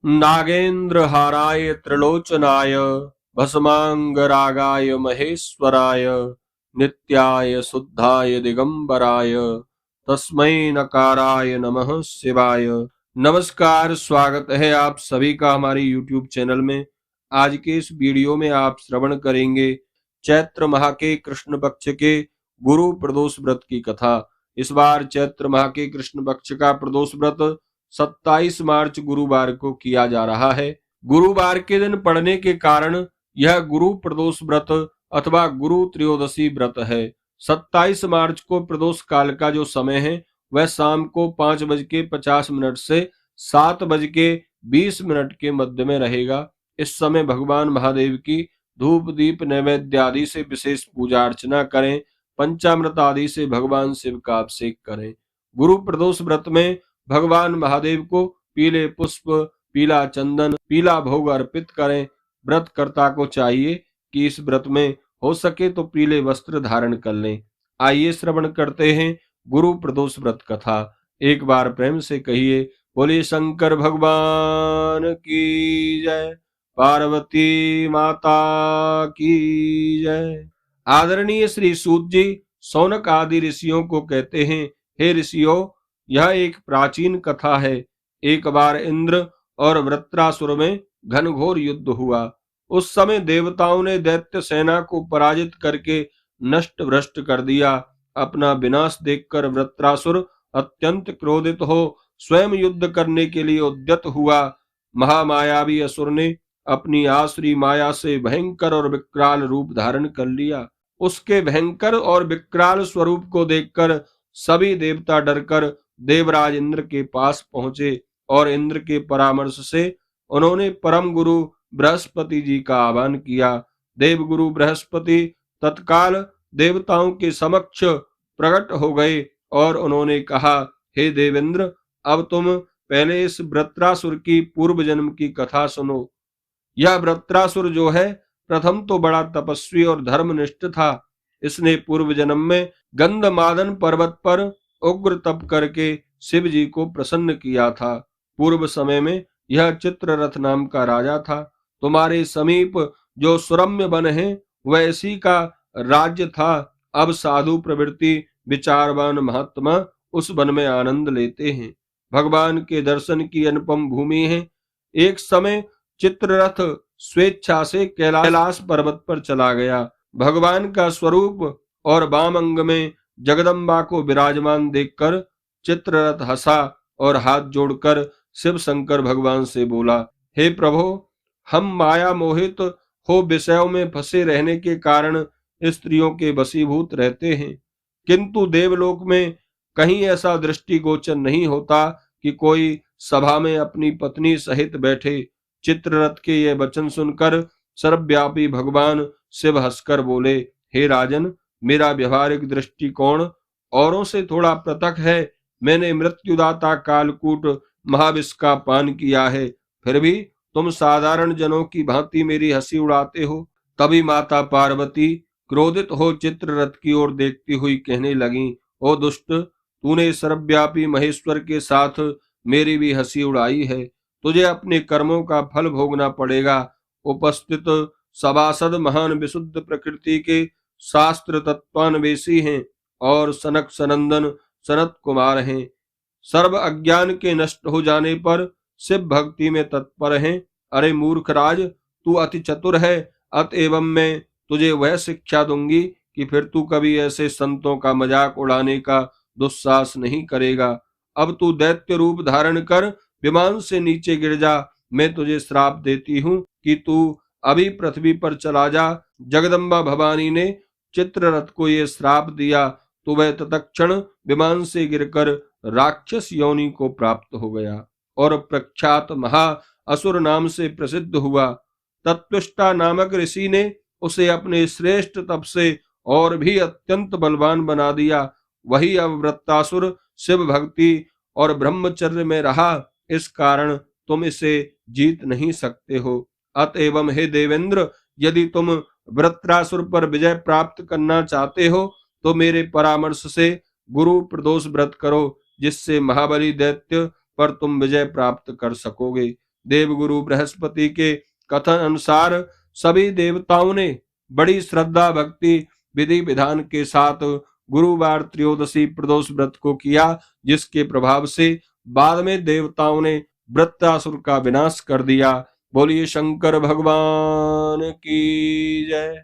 नागेन्द्रहाराय त्रिलोचनाय भस्मांगरागाय महेश्वराय नित्याय शुद्धाय दिगंबराय तस्मै नकाराय नमः शिवाय। नमस्कार, स्वागत है आप सभी का हमारे YouTube चैनल में। आज के इस वीडियो में आप श्रवण करेंगे चैत्र माह के कृष्ण पक्ष के गुरु प्रदोष व्रत की कथा। इस बार चैत्र माह के कृष्ण पक्ष का प्रदोष व्रत 27 मार्च गुरुवार को किया जा रहा है। गुरुवार के दिन पड़ने के कारण यह गुरु प्रदोष व्रत अथवा गुरु त्रयोदशी व्रत है। 27 मार्च को प्रदोष काल का जो समय है वह शाम को 5:50 से 7:20 के मध्य में रहेगा। इस समय भगवान महादेव की धूप दीप नैवेद्य आदि से विशेष पूजा अर्चना करें। पंचामृत आदि से भगवान शिव का अभिषेक करें। गुरु प्रदोष व्रत में भगवान महादेव को पीले पुष्प, पीला चंदन, पीला भोग अर्पित करें। व्रतकर्ता को चाहिए कि इस व्रत में हो सके तो पीले वस्त्र धारण कर लें। आइए श्रवण करते हैं गुरु प्रदोष व्रत कथा। एक बार प्रेम से कहिए, बोले शंकर भगवान की जय, पार्वती माता की जय। आदरणीय श्री सूत जी शौनक आदि ऋषियों को कहते हैं, हे ऋषियों, यह एक प्राचीन कथा है। एक बार इंद्र और वृत्रासुर में घनघोर युद्ध हुआ। उस समय देवताओं ने दैत्य सेना को पराजित करके नष्ट भ्रष्ट कर दिया। अपना विनाश देखकर वृत्रासुर अत्यंत क्रोधित हो स्वयं युद्ध करने के लिए उद्यत हुआ। महामायावी असुर ने अपनी आसुरी माया से भयंकर और विकराल रूप धारण कर लिया। उसके भयंकर और विकराल स्वरूप को देखकर सभी देवता डरकर देवराज इंद्र के पास पहुंचे और इंद्र के परामर्श से उन्होंने परम गुरु बृहस्पति जी का आह्वान किया। देवगुरु बृहस्पति तत्काल देवताओं के समक्ष प्रकट हो गए और उन्होंने कहा, हे देवेंद्र, अब तुम पहले इस वृत्रासुर की पूर्व जन्म की कथा सुनो। यह वृत्रासुर जो है प्रथम तो बड़ा तपस्वी और धर्मनिष्ठ था। इसने पूर्व जन्म में गंधमादन पर्वत पर उग्र तप करके शिव जी को प्रसन्न किया था। पूर्व समय में यह चित्ररथ नाम का राजा था। तुम्हारे समीप जो सुरम्य वन है वह इसी का राज्य था। अब साधु प्रवृत्ति विचारवान महात्मा उस वन में आनंद लेते हैं। भगवान के दर्शन की अनुपम भूमि है। एक समय चित्ररथ स्वेच्छा से कैलाश पर्वत पर चला गया। भगवान का स्वरूप और वाम अंग में जगदम्बा को विराजमान देखकर चित्ररथ हंसा और हाथ जोड़कर शिव शंकर भगवान से बोला, हे प्रभु, हम माया मोहित हो विषयों में फंसे रहने के कारण स्त्रियों के वशीभूत रहते हैं, किंतु देवलोक में कहीं ऐसा दृष्टिगोचर नहीं होता कि कोई सभा में अपनी पत्नी सहित बैठे। चित्ररथ के ये वचन सुनकर सर्वव्यापी भगवान शिव हंसकर बोले, हे राजन, मेरा व्यवहारिक दृष्टिकोण औरों से थोड़ा पृथक है। मैंने मृत्युदाता कालकूट महाविष का पान किया है, फिर भी तुम साधारण जनों की भांति मेरी हंसी उड़ाते हो। तभी माता पार्वती क्रोधित हो चित्ररथ की ओर देखती हुई कहने लगी, ओ दुष्ट, तूने सर्वव्यापी महेश्वर के साथ मेरी भी हंसी उड़ाई है। तुझे अपने कर्मों का फल भोगना पड़ेगा। उपस्थित सभासद महान विशुद्ध प्रकृति के शास्त्र तत्वान्वेषी हैं और सनक सनंदन सनत कुमार हैं। सर्व अज्ञान के नष्ट हो जाने पर शिव भक्ति में तत्पर हैं। अरे मूर्ख राज, तू अति चतुर है, अतएव मैं तुझे वह शिक्षा दूंगी कि फिर तू कभी ऐसे संतों का मजाक उड़ाने का दुस्साहस नहीं करेगा। अब तू दैत्य रूप धारण कर विमान से नीचे गिर जा। मैं तुझे श्राप देती हूँ कि तू अभी पृथ्वी पर चला जा। जगदम्बा भवानी ने चित्ररथ को ये श्राप दिया तो वह तत्क्षण विमान से गिरकर राक्षस योनि को प्राप्त हो गया और प्रख्यात महा असुर नाम से प्रसिद्ध हुआ। तत्वष्टा नामक ऋषि ने उसे अपने श्रेष्ठ तप से और भी अत्यंत बलवान बना दिया। वही अब वृत्तासुर शिव भक्ति और ब्रह्मचर्य में रहा, इस कारण तुम इसे जीत नहीं सकते हो। अतएव हे देवेंद्र, यदि तुम वृत्रासुर पर विजय प्राप्त करना चाहते हो तो मेरे परामर्श से गुरु प्रदोष व्रत करो, जिससे महाबली दैत्य पर तुम विजय प्राप्त कर सकोगे। देवगुरु बृहस्पति के कथन अनुसार सभी देवताओं ने बड़ी श्रद्धा भक्ति विधि विधान के साथ गुरुवार त्रयोदशी प्रदोष व्रत को किया, जिसके प्रभाव से बाद में देवताओं ने वृत्रासुर का विनाश कर दिया। बोलिए शंकर भगवान की जय।